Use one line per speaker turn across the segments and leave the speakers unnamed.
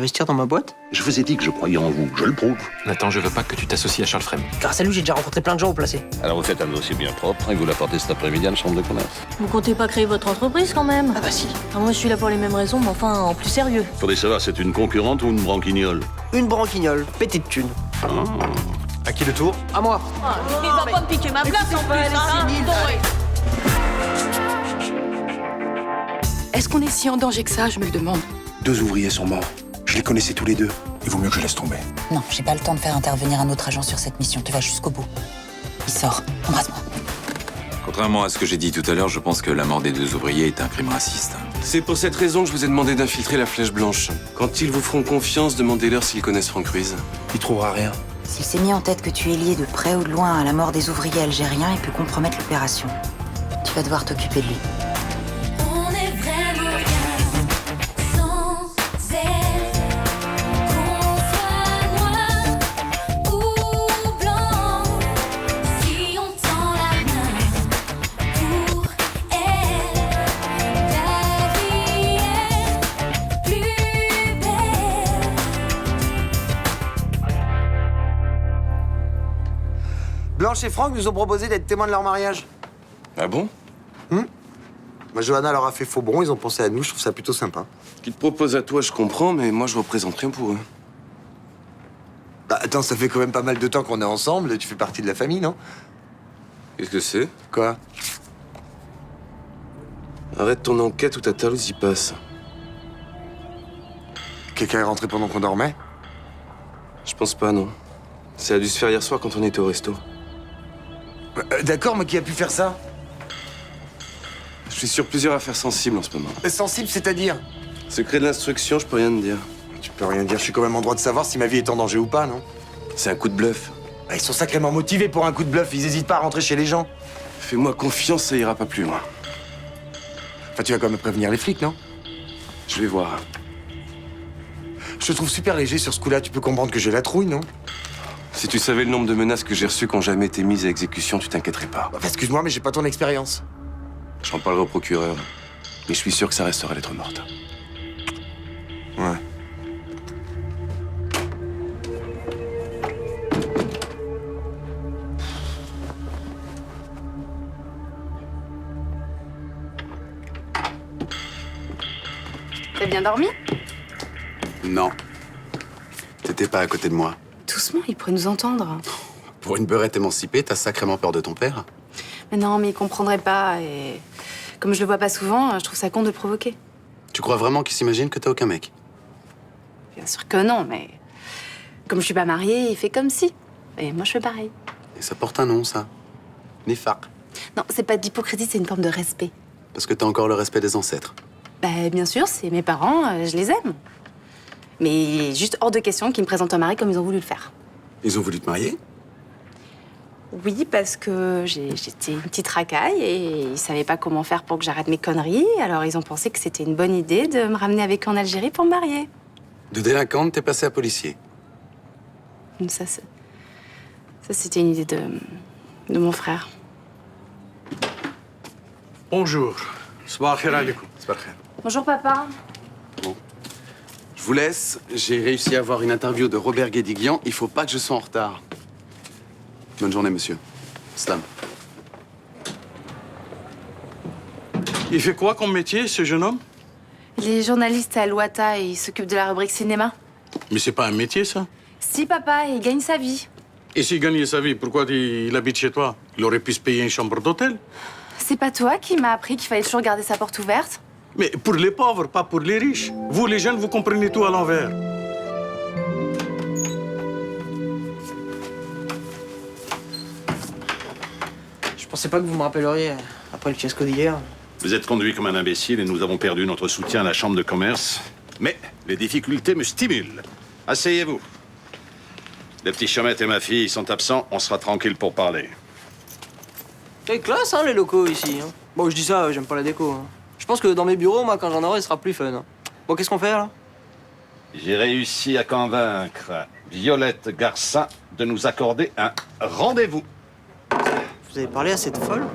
investir dans ma boîte?
Je vous ai dit que je croyais en vous, je le prouve.
Nathan, je veux pas que tu t'associes à Charles Frem.
Grâce à lui, j'ai déjà rencontré plein de gens au placé.
Alors vous faites un dossier bien propre et vous l'apportez cet après-midi à la chambre de commerce.
Vous comptez pas créer votre entreprise quand même?
Ah bah si.
Enfin, moi je suis là pour les mêmes raisons, mais enfin en plus sérieux.
Faudrait savoir, c'est une concurrente ou une branquignole?
Une branquignole, pété de thunes.
À qui le tour?
À moi.
Il va pas me piquer ma place en plus, hein.
Est-ce qu'on est si en danger que ça, je me le demande?
2 ouvriers sont morts. Je les connaissais tous les deux. Il vaut mieux que je laisse tomber.
Non, j'ai pas le temps de faire intervenir un autre agent sur cette mission. Tu vas jusqu'au bout. Il sort. Embrasse-moi.
Contrairement à ce que j'ai dit tout à l'heure, je pense que la mort des 2 ouvriers est un crime raciste.
C'est pour cette raison que je vous ai demandé d'infiltrer la Flèche Blanche. Quand ils vous feront confiance, demandez-leur s'ils connaissent Franck Ruiz.
Il trouvera rien.
S'il s'est mis en tête que tu es lié de près ou de loin à la mort des ouvriers algériens, il peut compromettre l'opération. Tu vas devoir t'occuper de lui.
On est vraiment bien sans elle. Qu'on soit noir ou blanc, si on tend la main pour elle, la vie est plus belle.
Blanche et Franck nous ont proposé d'être témoins de leur mariage.
Ah bon?
Bah, Johanna leur a fait faux bon, ils ont pensé à nous, je trouve ça plutôt sympa.
Qu'ils te proposent à toi, je comprends, mais moi je représente rien pour eux.
Bah attends, ça fait quand même pas mal de temps qu'on est ensemble, tu fais partie de la famille, non?
Qu'est-ce que c'est?
Quoi?
Arrête ton enquête ou ta tarlouse y passe.
Quelqu'un est rentré pendant qu'on dormait?
Je pense pas, non. Ça a dû se faire hier soir quand on était au resto.
D'accord, mais qui a pu faire ça?
Je suis sur plusieurs affaires sensibles en ce moment.
Sensible, c'est-à-dire?
Secret de l'instruction, je peux rien te dire.
Tu peux rien dire, je suis quand même en droit de savoir si ma vie est en danger ou pas, non?
C'est un coup de bluff.
Bah, ils sont sacrément motivés pour un coup de bluff, ils hésitent pas à rentrer chez les gens.
Fais-moi confiance, ça ira pas plus loin.
Enfin, tu vas quand même prévenir les flics, non?
Je vais voir.
Je te trouve super léger sur ce coup-là, tu peux comprendre que j'ai la trouille, non?
Si tu savais le nombre de menaces que j'ai reçues qui n'ont jamais été mises à exécution, tu t'inquiéterais pas.
Bah, excuse-moi, mais j'ai pas ton expérience.
J'en parlerai au procureur. Mais je suis sûr que ça restera lettre morte.
Ouais.
T'as bien dormi?
Non. T'étais pas à côté de moi.
Doucement, il pourrait nous entendre.
Pour une beurette émancipée, t'as sacrément peur de ton père.
Mais non, mais il comprendrait pas et... Comme je le vois pas souvent, je trouve ça con de le provoquer.
Tu crois vraiment qu'il s'imagine que t'as aucun mec?
Bien sûr que non, mais... Comme je suis pas mariée, il fait comme si. Et moi, je fais pareil.
Et ça porte un nom, ça. Nifaq.
Non, c'est pas d'hypocrisie, c'est une forme de respect.
Parce que t'as encore le respect des ancêtres.
Bah, bien sûr, c'est mes parents, je les aime. Mais juste hors de question qu'ils me présentent un mari comme ils ont voulu le faire.
Ils ont voulu te marier?
Oui, parce que j'étais une petite racaille et ils savaient pas comment faire pour que j'arrête mes conneries. Alors ils ont pensé que c'était une bonne idée de me ramener avec eux en Algérie pour me marier.
De délinquante, t'es passé à policier.
Ça, c'était une idée de mon frère.
Bonjour. Sabah al-khir alaikum.
C'est pas très.
Bonjour, papa.
Je vous laisse. J'ai réussi à avoir une interview de Robert Guédiguian. Il faut pas que je sois en retard. Bonne journée, monsieur. Slam.
Il fait quoi comme métier, ce jeune homme?
Il est journaliste à Loata et il s'occupe de la rubrique cinéma.
Mais c'est pas un métier, ça.
Si, papa, il gagne sa vie.
Et s'il gagnait sa vie, pourquoi il habite chez toi? Il aurait pu se payer une chambre d'hôtel.
C'est pas toi qui m'as appris qu'il fallait toujours garder sa porte ouverte?
Mais pour les pauvres, pas pour les riches. Vous, les jeunes, vous comprenez tout à l'envers.
Je pensais pas que vous me rappelleriez après le fiasco d'hier.
Vous êtes conduit comme un imbécile et nous avons perdu notre soutien à la chambre de commerce. Mais les difficultés me stimulent. Asseyez-vous. Les petits Chomette et ma fille sont absents, on sera tranquille pour parler.
C'est classe, hein, les locaux ici. Hein. Bon, je dis ça, j'aime pas la déco. Hein. Je pense que dans mes bureaux, moi, quand j'en aurai, ce sera plus fun. Hein. Bon, qu'est-ce qu'on fait, là?
J'ai réussi à convaincre Violette Garcin de nous accorder un rendez-vous.
Vous avez parlé à cette folle?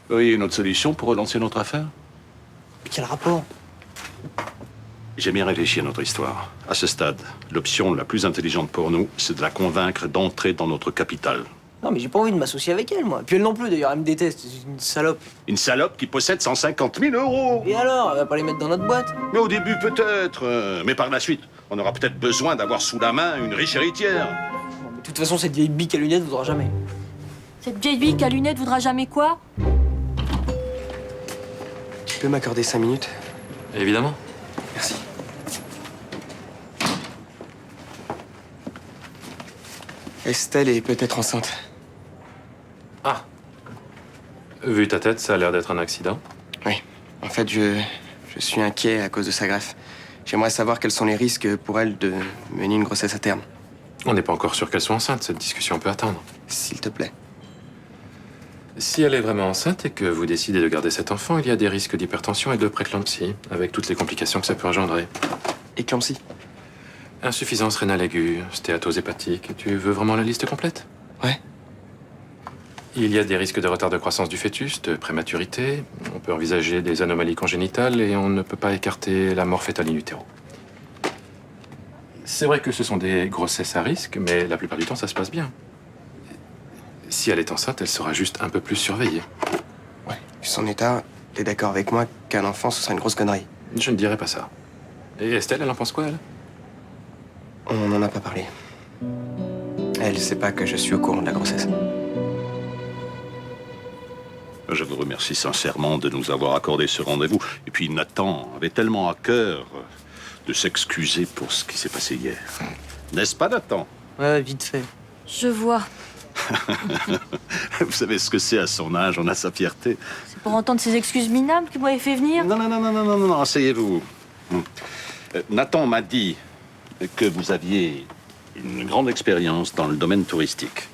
Oui, une autre solution pour relancer notre affaire?
Mais quel rapport?
J'ai bien réfléchi à notre histoire. À ce stade, l'option la plus intelligente pour nous, c'est de la convaincre d'entrer dans notre capitale.
Non, mais j'ai pas envie de m'associer avec elle, moi. Puis elle non plus, d'ailleurs, elle me déteste. C'est une salope.
Une salope qui possède 150 000 euros.
Et alors, elle va pas les mettre dans notre boîte?
Mais au début, peut-être. Mais par la suite, on aura peut-être besoin d'avoir sous la main une riche héritière.
Non, mais de toute façon, cette vieille bique à lunettes voudra jamais.
Cette vieille bique à lunettes voudra jamais quoi?
Tu peux m'accorder 5 minutes?
Évidemment.
Merci. Estelle est peut-être enceinte.
Ah. Vu ta tête, ça a l'air d'être un accident.
Oui. En fait, je suis inquiet à cause de sa greffe. J'aimerais savoir quels sont les risques pour elle de mener une grossesse à terme.
On n'est pas encore sûr qu'elle soit enceinte, cette discussion peut attendre.
S'il te plaît.
Si elle est vraiment enceinte et que vous décidez de garder cet enfant, il y a des risques d'hypertension et de préclampsie, avec toutes les complications que ça peut engendrer.
Éclampsie?
Insuffisance rénale aiguë, stéatose hépatique. Tu veux vraiment la liste complète?
Ouais.
Il y a des risques de retard de croissance du fœtus, de prématurité. On peut envisager des anomalies congénitales et on ne peut pas écarter la mort fœtale in utero. C'est vrai que ce sont des grossesses à risque, mais la plupart du temps, ça se passe bien. Si elle est enceinte, elle sera juste un peu plus surveillée.
Ouais. Vu son état, t'es d'accord avec moi qu'un enfant, ce serait une grosse connerie?
Je ne dirais pas ça. Et Estelle, elle en pense quoi, elle?
On n'en a pas parlé. Elle sait pas que je suis au courant de la grossesse.
Je vous remercie sincèrement de nous avoir accordé ce rendez-vous. Et puis Nathan avait tellement à cœur de s'excuser pour ce qui s'est passé hier. N'est-ce pas, Nathan?
Ouais, vite fait.
Je vois.
Vous savez ce que c'est à son âge, on a sa fierté.
C'est pour entendre ces excuses minables que vous m'avez fait venir?
Non, asseyez-vous. Nathan m'a dit que vous aviez une grande expérience dans le domaine touristique.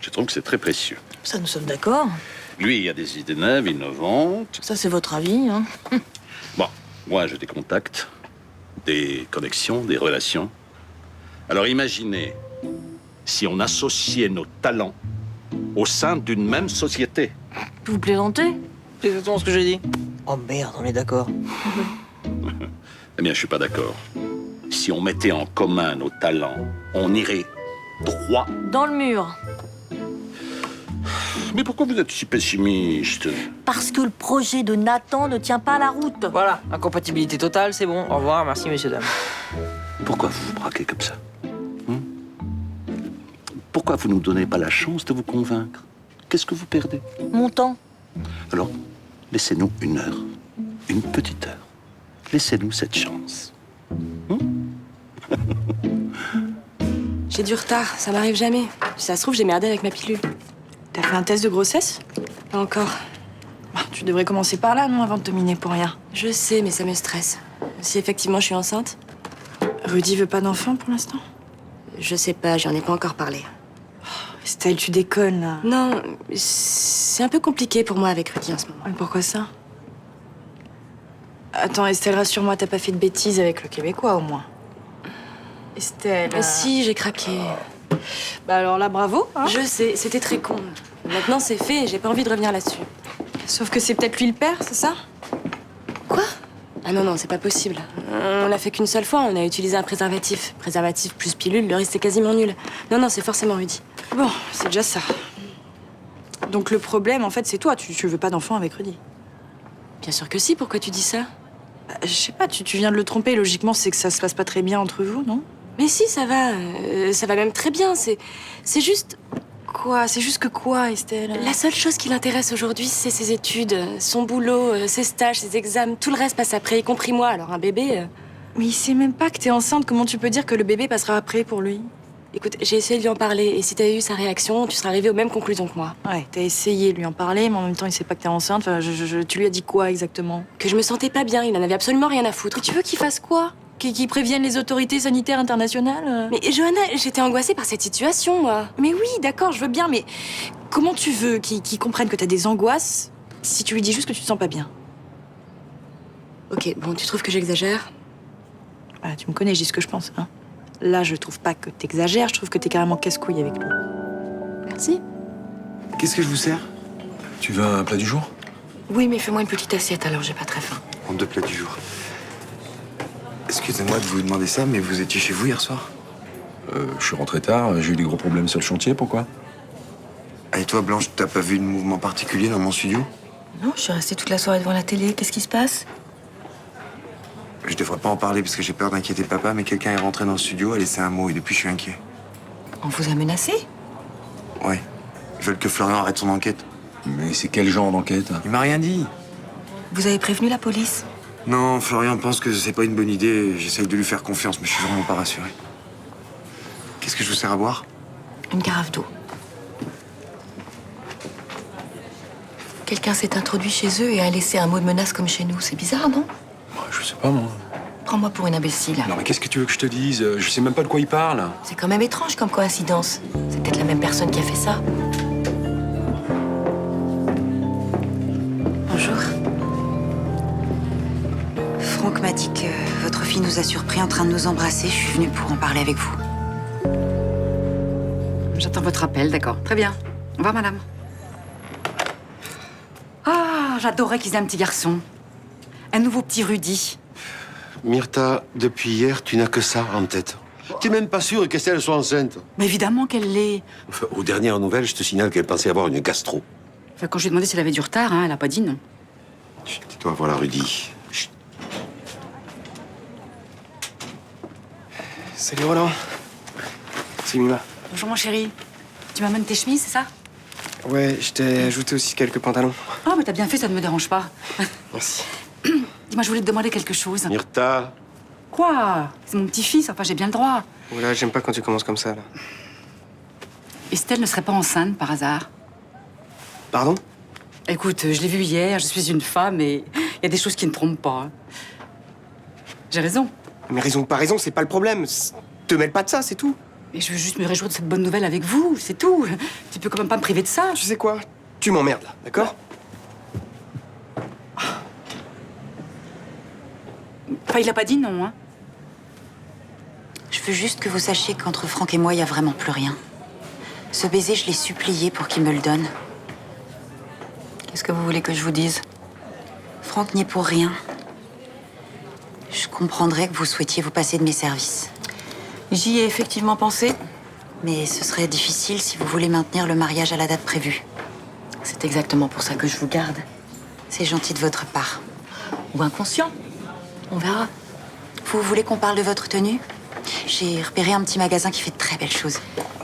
Je trouve que c'est très précieux.
Ça, nous sommes d'accord.
Lui, il a des idées neuves, innovantes.
Ça, c'est votre avis, hein.
Bon, moi, j'ai des contacts, des connexions, des relations. Alors imaginez si on associait nos talents au sein d'une même société.
Vous plaisantez?
C'est exactement ce que j'ai dit. Oh merde, on est d'accord.
Eh bien, je suis pas d'accord. Si on mettait en commun nos talents, on irait droit.
Dans le mur.
Mais pourquoi vous êtes si pessimiste?
Parce que le projet de Nathan ne tient pas la route.
Voilà, incompatibilité totale, c'est bon. Au revoir, merci messieurs, dames.
Pourquoi vous vous braquez comme ça? Pourquoi vous ne nous donnez pas la chance de vous convaincre? Qu'est-ce que vous perdez?
Mon temps.
Alors, laissez-nous une heure. Une petite heure. Laissez-nous cette chance.
J'ai du retard, ça m'arrive jamais. Si ça se trouve, j'ai merdé avec ma pilule.
T'as fait un test de grossesse?
Pas encore.
Tu devrais commencer par là, non, avant de te miner pour rien.
Je sais, mais ça me stresse. Si effectivement je suis enceinte?
Rudy veut pas d'enfant pour l'instant?
Je sais pas, j'en ai pas encore parlé.
Estelle, tu déconnes, là.
Non, c'est un peu compliqué pour moi avec Rudy en ce moment.
Mais pourquoi ça? Attends, Estelle, rassure-moi, t'as pas fait de bêtises avec le Québécois, au moins? Estelle...
Si, j'ai craqué.
Bah alors là, bravo, hein.
Je sais, c'était très con. Maintenant, c'est fait et j'ai pas envie de revenir là-dessus.
Sauf que c'est peut-être lui le père, c'est ça?
Quoi? Ah non, c'est pas possible. On l'a fait qu'une seule fois, on a utilisé un préservatif. Préservatif plus pilule, le risque est quasiment nul. Non, c'est forcément Rudy.
Bon, c'est déjà ça. Donc le problème, en fait, c'est toi, tu veux pas d'enfant avec Rudy.
Bien sûr que si, pourquoi tu dis ça?
Bah, je sais pas, tu viens de le tromper, logiquement, c'est que ça se passe pas très bien entre vous, non?
Mais si, ça va même très bien, c'est juste...
Quoi? C'est juste que quoi, Estelle?
La seule chose qui l'intéresse aujourd'hui, c'est ses études, son boulot, ses stages, ses examens. Tout le reste passe après, y compris moi. Alors un bébé...
Mais il sait même pas que t'es enceinte. Comment tu peux dire que le bébé passera après pour lui?
Écoute, j'ai essayé de lui en parler. Et si t'avais eu sa réaction, tu serais arrivé aux mêmes conclusions que moi.
Ouais, t'as essayé de lui en parler, mais en même temps, il sait pas que t'es enceinte. Enfin, tu lui as dit quoi, exactement?
Que je me sentais pas bien, il en avait absolument rien à foutre.
Mais tu veux qu'il fasse quoi? Qu'il prévienne les autorités sanitaires internationales?
Mais Johanna, j'étais angoissée par cette situation, moi.
Mais oui, d'accord, je veux bien, mais comment tu veux qu'il comprenne que t'as des angoisses si tu lui dis juste que tu te sens pas bien?
Ok, bon, tu trouves que j'exagère?
Bah, tu me connais, je dis ce que je pense, hein. Là, je trouve pas que t'exagères, je trouve que t'es carrément casse-couille avec lui.
Merci.
Qu'est-ce que je vous sers? Tu veux un plat du jour?
Oui, mais fais-moi une petite assiette, alors j'ai pas très faim.
En 2 plats du jour.
Excusez-moi de vous demander ça, mais vous étiez chez vous hier soir?
Je suis rentré tard, j'ai eu des gros problèmes sur le chantier, pourquoi?
Ah, et toi, Blanche, t'as pas vu de mouvement particulier dans mon studio?
Non, je suis restée toute la soirée devant la télé. Qu'est-ce qui se passe?
Je devrais pas en parler parce que j'ai peur d'inquiéter papa, mais quelqu'un est rentré dans le studio, a laissé un mot, et depuis, je suis inquiet.
On vous a menacé?
Ouais. Ils veulent que Florian arrête son enquête.
Mais c'est quel genre d'enquête?
Il m'a rien dit.
Vous avez prévenu la police?
Non, Florian pense que c'est pas une bonne idée. J'essaye de lui faire confiance, mais je suis vraiment pas rassuré. Qu'est-ce que je vous sers à boire?
Une carafe d'eau. Quelqu'un s'est introduit chez eux et a laissé un mot de menace comme chez nous. C'est bizarre, non?
Je sais pas, moi.
Prends-moi pour une imbécile.
Non, mais qu'est-ce que tu veux que je te dise? Je sais même pas de quoi il parle.
C'est quand même étrange comme coïncidence. C'est peut-être la même personne qui a fait ça. Bonjour. Franck m'a dit que votre fille nous a surpris en train de nous embrasser. Je suis venue pour en parler avec vous.
J'attends votre appel, d'accord. Très bien. Au revoir, madame. Ah, j'adorais qu'ils aient un petit garçon. Un nouveau petit Rudy.
Myrtha, depuis hier, tu n'as que ça en tête. T'es même pas sûre qu'Estelle soit enceinte.
Mais évidemment qu'elle l'est.
Enfin, aux dernières nouvelles, je te signale qu'elle pensait avoir une gastro.
Enfin, quand je lui ai demandé si elle avait du retard, elle a pas dit non.
Tais-toi, voilà, Rudy. Chut.
Salut Roland. C'est Mima.
Bonjour, mon chéri. Tu m'amènes tes chemises, c'est ça?
Ouais, je t'ai ajouté aussi quelques pantalons.
Ah, mais t'as bien fait, ça ne me dérange pas.
Merci.
Dis-moi, je voulais te demander quelque chose.
Myrtha.
Quoi? C'est mon petit-fils, enfin, j'ai bien le droit.
Oula, j'aime pas quand tu commences comme ça, là.
Estelle ne serait pas enceinte, par hasard?
Pardon?
Écoute, je l'ai vue hier, je suis une femme et il y a des choses qui ne trompent pas. J'ai raison.
Mais raison ou pas raison, c'est pas le problème. Te mêle pas de ça, c'est tout.
Et je veux juste me réjouir de cette bonne nouvelle avec vous, c'est tout. Tu peux quand même pas me priver de ça.
Tu sais quoi? Tu m'emmerdes, là, d'accord?
Enfin, il a pas dit non, hein.
Je veux juste que vous sachiez qu'entre Franck et moi, il y a vraiment plus rien. Ce baiser, je l'ai supplié pour qu'il me le donne. Qu'est-ce que vous voulez que je vous dise? Franck n'y est pour rien. Je comprendrais que vous souhaitiez vous passer de mes services. J'y ai effectivement pensé, mais ce serait difficile si vous voulez maintenir le mariage à la date prévue. C'est exactement pour ça que je vous garde. C'est gentil de votre part. Ou inconscient. On verra. Vous voulez qu'on parle de votre tenue? J'ai repéré un petit magasin qui fait de très belles choses.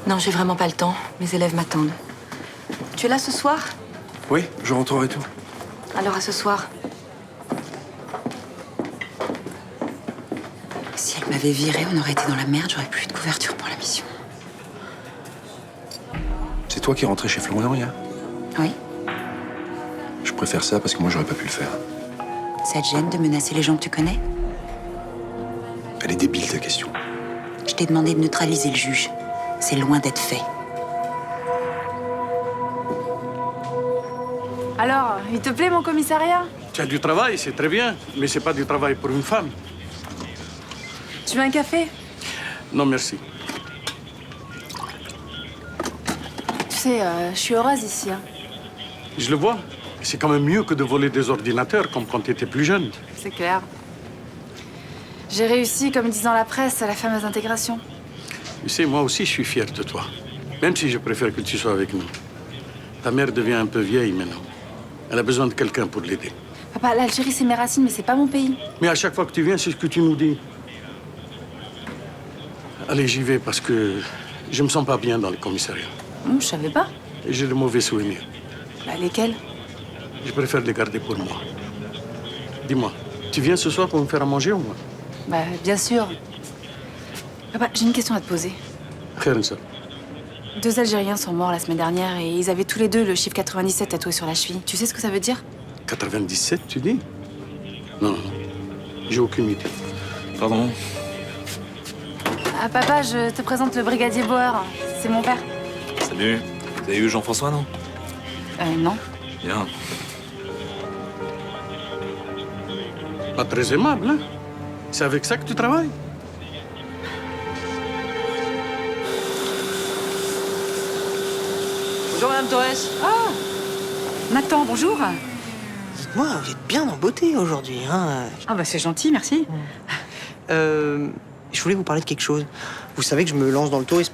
Non, j'ai vraiment pas le temps. Mes élèves m'attendent. Tu es là ce soir?
Oui, je rentrerai tout.
Alors à ce soir. Si elle m'avait virée, on aurait été dans la merde. J'aurais plus eu de couverture pour la mission.
C'est toi qui es rentré chez Florian hier?
Oui.
Je préfère ça parce que moi, j'aurais pas pu le faire.
Ça te gêne de menacer les gens que tu connais?
Elle est débile, ta question.
Je t'ai demandé de neutraliser le juge. C'est loin d'être fait.
Alors, il te plaît mon commissariat?
Tu as du travail, c'est très bien, mais c'est pas du travail pour une femme.
Tu veux un café?
Non, merci.
Tu sais, je suis heureuse ici. Hein.
Je le vois. C'est quand même mieux que de voler des ordinateurs comme quand tu étais plus jeune.
C'est clair. J'ai réussi, comme disent dans la presse, à la fameuse intégration.
Tu sais, moi aussi, je suis fier de toi. Même si je préfère que tu sois avec nous. Ta mère devient un peu vieille maintenant. Elle a besoin de quelqu'un pour l'aider.
Papa, l'Algérie, c'est mes racines, mais c'est pas mon pays.
Mais à chaque fois que tu viens, c'est ce que tu nous dis. Allez, j'y vais parce que je me sens pas bien dans le commissariat.
Je savais pas.
Et j'ai de mauvais souvenirs.
Bah, lesquels?
Je préfère les garder pour moi. Dis-moi, tu viens ce soir pour me faire à manger ou moi?
Bah, bien sûr. Papa, j'ai une question à te poser.
Khair-Insa.
2 Algériens sont morts la semaine dernière et ils avaient tous les deux le chiffre 97 tatoué sur la cheville. Tu sais ce que ça veut dire?
97, tu dis? Non, non, j'ai aucune idée.
Pardon?
Ah, papa, je te présente le brigadier Bauer. C'est mon père.
Salut. Vous avez eu Jean-François, non?
Non.
Bien.
Pas très aimable, hein? C'est avec ça que tu travailles?
Bonjour, Madame Torres.
Ah! Nathan, bonjour.
Dites-moi, vous êtes bien en beauté aujourd'hui, hein?
Ah bah c'est gentil, merci.
Je voulais vous parler de quelque chose. Vous savez que je me lance dans le tourisme.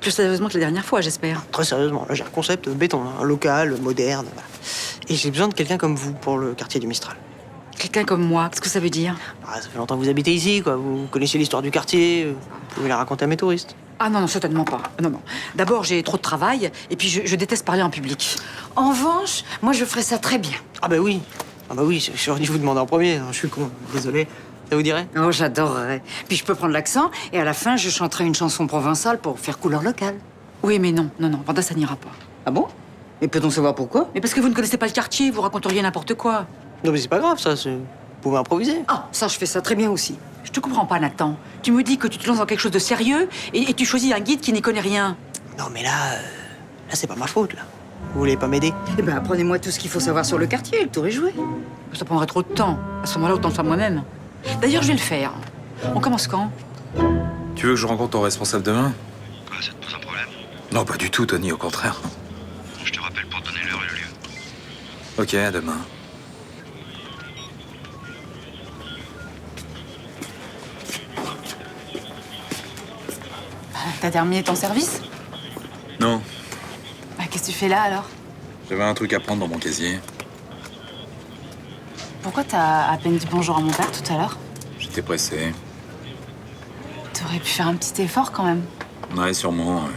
Plus sérieusement que la dernière fois, j'espère.
Très sérieusement. Là, j'ai un concept béton, un local, moderne. Voilà. Et j'ai besoin de quelqu'un comme vous pour le quartier du Mistral.
Quelqu'un comme moi, qu'est-ce que ça veut dire?
Ça fait longtemps que vous habitez ici, quoi. Vous connaissez l'histoire du quartier. Vous pouvez la raconter à mes touristes.
Ah non, non, certainement pas. Non, non. D'abord, j'ai trop de travail, et puis je déteste parler en public. En revanche, moi, je ferais ça très bien.
Ah bah oui. Ah bah oui, j'aurais dû vous demander en premier. Je suis con, désolé. Ça vous dirait?
Oh, j'adorerais. Puis je peux prendre l'accent, et à la fin, je chanterai une chanson provençale pour faire couleur locale. Oui, mais non, non, non, Vanda, ça n'ira pas. Ah bon? Et peut-on savoir pourquoi? Mais parce que vous ne connaissez pas le quartier, vous raconteriez n'importe quoi.
Non mais c'est pas grave, ça. Vous pouvez improviser.
Ah, ça, je fais ça très bien aussi. Je te comprends pas, Nathan. Tu me dis que tu te lances dans quelque chose de sérieux, et tu choisis un guide qui n'y connaît rien.
Non mais là c'est pas ma faute, là. Vous voulez pas m'aider?
Eh ben, apprenez-moi tout ce qu'il faut savoir sur le quartier, le tour est joué. Ça prendrait trop de temps. À ce moment-là, autant le faire moi-même. D'ailleurs, je vais le faire. On commence quand?
Tu veux que je rencontre ton responsable demain?
Quoi, ça te pose un problème?
Non, pas du tout, Tony, au contraire.
Je te rappelle pour te donner l'heure et le lieu.
Ok, à demain.
T'as terminé ton service?
Non,
Bah, qu'est-ce que tu fais là alors?
j'avais un truc à prendre dans mon casier.
Pourquoi t'as à peine dit bonjour à mon père tout à l'heure?
J'étais pressé.
T'aurais pu faire un petit effort quand même.
Ouais, sûrement. Ouais.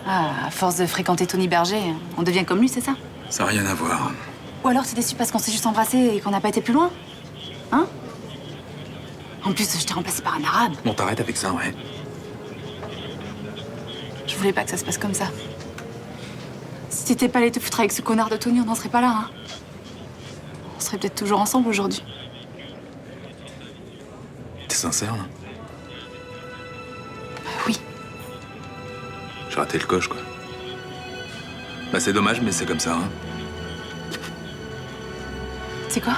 Ah, à force de fréquenter Tony Berger, on devient comme lui, c'est ça?
Ça n'a rien à voir.
Ou alors t'es déçu parce qu'on s'est juste embrassé et qu'on n'a pas été plus loin? Hein? En plus, je t'ai remplacé par un arabe.
Bon, t'arrêtes avec ça, ouais.
Je voulais pas que ça se passe comme ça. Si t'étais pas allé te foutre avec ce connard de Tony, on n'en serait pas là, hein. On serait peut-être toujours ensemble aujourd'hui.
T'es sincère, là?
Oui.
J'ai raté le coche, quoi. Bah, c'est dommage, mais c'est comme ça, hein.
Tu sais quoi?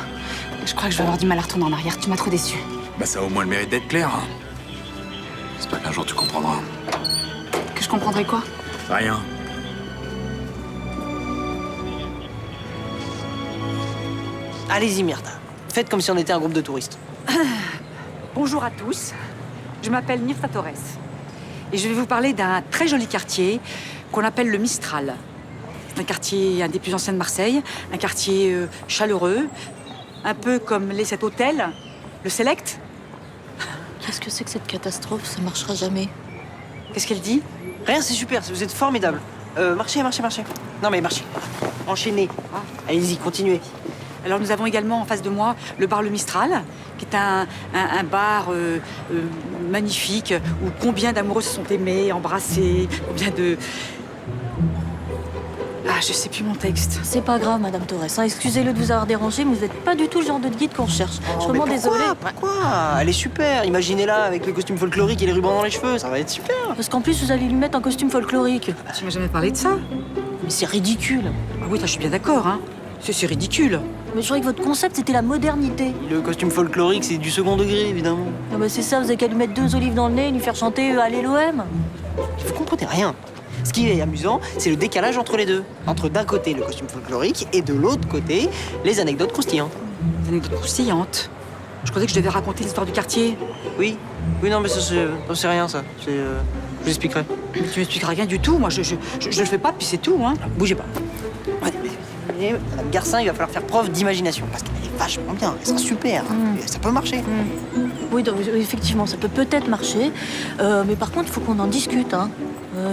Je crois que je vais avoir du mal à retourner en arrière. Tu m'as trop déçu.
Bah, ça a au moins le mérite d'être clair, hein. J'espère qu'un jour tu comprendras.
Que je comprendrai quoi?
Rien.
Allez-y, Myrtha. Faites comme si on était un groupe de touristes.
Bonjour à tous. Je m'appelle Myrtha Torres. Et je vais vous parler d'un très joli quartier qu'on appelle le Mistral. C'est un quartier, un des plus anciens de Marseille, un quartier chaleureux, un peu comme cet hôtel, le Select.
Qu'est-ce que c'est que cette catastrophe? Ça marchera jamais.
Qu'est-ce qu'elle dit?
Rien, c'est super, vous êtes formidable. Marchez. Non mais marchez. Enchaînez. Allez-y, continuez.
Alors nous avons également en face de moi le bar Le Mistral, qui est un bar magnifique où combien d'amoureux se sont aimés, embrassés, combien de... Ah, je sais plus mon texte.
C'est pas grave, Madame Torres. Hein. Excusez-le de vous avoir dérangé, mais vous n'êtes pas du tout le genre de guide qu'on cherche. Je suis vraiment désolée.
Pourquoi? Elle est super. Imaginez-la avec le costume folklorique et les rubans dans les cheveux. Ça va être super.
Parce qu'en plus, vous allez lui mettre un costume folklorique.
Tu m'as jamais parlé de ça?
Mais c'est ridicule.
Ah oui, je suis bien d'accord, hein. C'est ridicule.
Mais je croyais que votre concept, c'était la modernité.
Le costume folklorique, c'est du second degré, évidemment.
Ah bah c'est ça, vous avez qu'à lui mettre 2 olives dans le nez et lui faire chanter Allez l'OM.
Vous comprenez rien. Ce qui est amusant, c'est le décalage entre les deux. Entre d'un côté le costume folklorique et de l'autre côté, les anecdotes croustillantes.
Les anecdotes croustillantes? Je croyais que je devais raconter l'histoire du quartier.
Oui, non mais ça c'est rien ça. Je vous expliquerai.
Mais tu m'expliqueras rien du tout. Moi, je le fais pas, puis c'est tout, hein.
Bougez pas. Ouais, Madame Garcin, il va falloir faire preuve d'imagination. Parce qu'elle est vachement bien, elle sera super. Ça peut marcher.
Oui, donc, effectivement, ça peut peut-être marcher. Mais par contre, il faut qu'on en discute. Hein.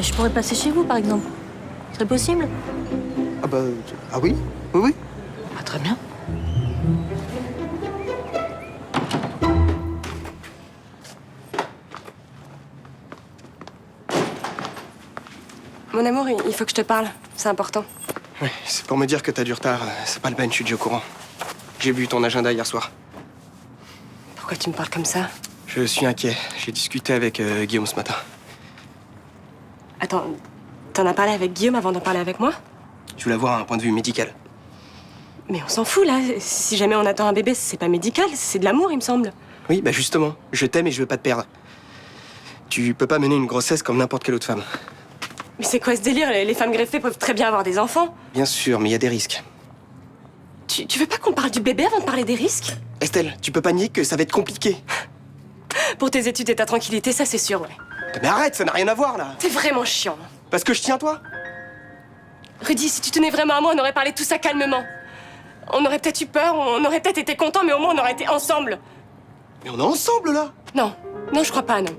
Je pourrais passer chez vous, par exemple. Ce serait possible?
Ah oui.
Ah, très bien.
Mon amour, il faut que je te parle. C'est important.
Oui, c'est pour me dire que t'as du retard. C'est pas le ben, je suis déjà au courant. J'ai vu ton agenda hier soir.
Pourquoi tu me parles comme ça?
Je suis inquiet. J'ai discuté avec Guillaume ce matin.
Attends, t'en as parlé avec Guillaume avant d'en parler avec moi?
Je voulais avoir un point de vue médical.
Mais on s'en fout, là. Si jamais on attend un bébé, c'est pas médical, c'est de l'amour, il me semble.
Oui, bah justement. Je t'aime et je veux pas te perdre. Tu peux pas mener une grossesse comme n'importe quelle autre femme.
Mais c'est quoi ce délire? Les femmes greffées peuvent très bien avoir des enfants.
Bien sûr, mais il y a des risques.
Tu veux pas qu'on parle du bébé avant de parler des risques?
Est-ce Estelle, tu peux pas nier que ça va être compliqué.
Pour tes études et ta tranquillité, ça c'est sûr, ouais.
Mais arrête, ça n'a rien à voir là.
T'es vraiment chiant.
Parce que je tiens à toi.
Rudy, si tu tenais vraiment à moi, on aurait parlé de tout ça calmement. On aurait peut-être eu peur, on aurait peut-être été contents, mais au moins on aurait été ensemble.
Mais on est ensemble là.
Non, non, je crois pas, non.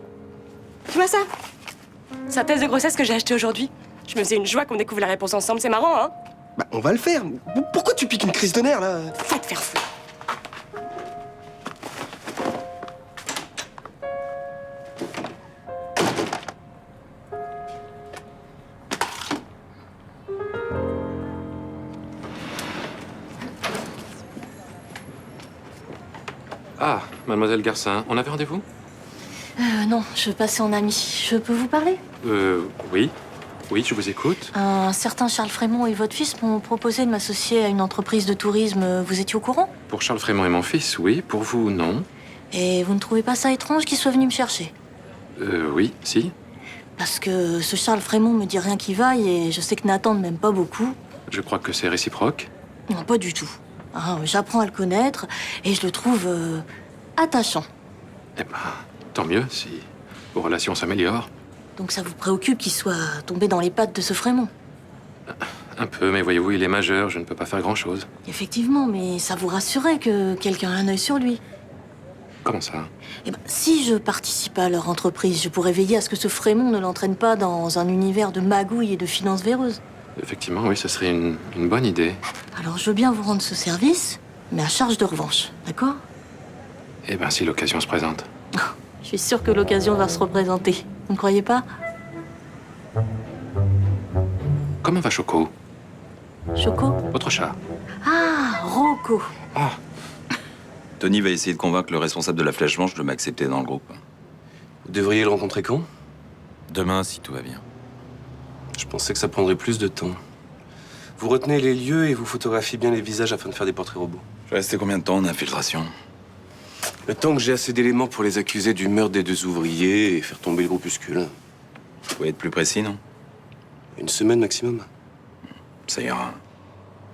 Tu vois ça? C'est un test de grossesse que j'ai acheté aujourd'hui. Je me faisais une joie qu'on découvre la réponse ensemble, c'est marrant, hein?
Bah, on va le faire. Pourquoi tu piques une crise de nerfs là?
Va te faire foutre.
Ah, mademoiselle Garcin, on avait rendez-vous?
Non, je passais en ami. Je peux vous parler?
Oui. Oui, je vous écoute.
Un certain Charles Frémont et votre fils m'ont proposé de m'associer à une entreprise de tourisme. Vous étiez au courant?
Pour Charles Frémont et mon fils, oui. Pour vous, non.
Et vous ne trouvez pas ça étrange qu'ils soient venus me chercher?
Oui, si.
Parce que ce Charles Frémont me dit rien qui vaille et je sais que Nathan ne m'aime pas beaucoup.
Je crois que c'est réciproque.
Non, pas du tout. J'apprends à le connaître et je le trouve attachant.
Eh ben, tant mieux si vos relations s'améliorent.
Donc ça vous préoccupe qu'il soit tombé dans les pattes de ce Frémont?
Un peu, mais voyez-vous, il est majeur, je ne peux pas faire grand-chose.
Effectivement, mais ça vous rassurait que quelqu'un a un œil sur lui.
Comment ça?
Eh ben, si je participais à leur entreprise, je pourrais veiller à ce que ce Frémont ne l'entraîne pas dans un univers de magouilles et de finances véreuses.
Effectivement, oui, ce serait une bonne idée.
Alors je veux bien vous rendre ce service, mais à charge de revanche, d'accord?
Eh ben, si l'occasion se présente.
Je suis sûre que l'occasion va se représenter. Vous ne croyez pas?
Comment va Choco?
Choco?
Votre chat.
Ah, Rocco.
Tony va essayer de convaincre le responsable de la Flèche Blanche de m'accepter dans le groupe.
Vous devriez le rencontrer quand?
Demain, si tout va bien.
Je pensais que ça prendrait plus de temps. Vous retenez les lieux et vous photographiez bien les visages afin de faire des portraits robots.
Je vais rester combien de temps en infiltration?
Le temps que j'ai assez d'éléments pour les accuser du meurtre des 2 ouvriers et faire tomber le groupuscule.
Vous pouvez être plus précis, non?
Une semaine maximum.
Ça ira.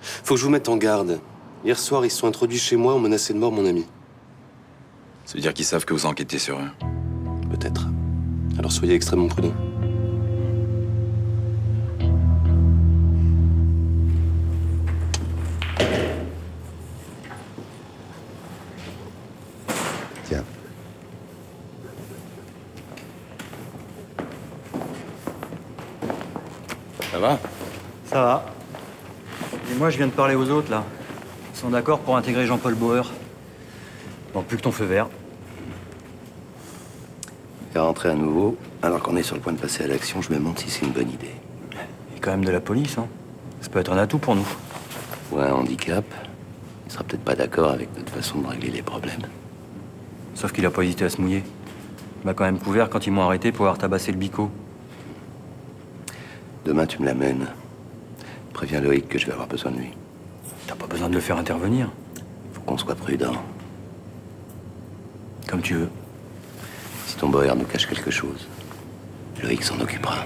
Faut que je vous mette en garde. Hier soir, ils se sont introduits chez moi, ont menacé de mort mon ami.
Ça veut dire qu'ils savent que vous enquêtez sur eux?
Peut-être. Alors soyez extrêmement prudents.
Tiens.
Ça va?
Ça va. Et moi, je viens de parler aux autres, là. Ils sont d'accord pour intégrer Jean-Paul Bauer. Bon, plus que ton feu vert.
Et rentrer à nouveau, alors qu'on est sur le point de passer à l'action, je me demande si c'est une bonne idée.
Il y a quand même de la police, hein. Ça peut être un atout pour nous.
Ou un handicap. Il sera peut-être pas d'accord avec notre façon de régler les problèmes.
Sauf qu'il a pas hésité à se mouiller. Il m'a quand même couvert quand ils m'ont arrêté pour avoir tabassé le bico.
Demain, tu me l'amènes. Préviens Loïc que je vais avoir besoin de lui.
T'as pas besoin de le faire intervenir.
Faut qu'on soit prudent.
Comme tu veux.
Si ton Bauer nous cache quelque chose, Loïc s'en occupera.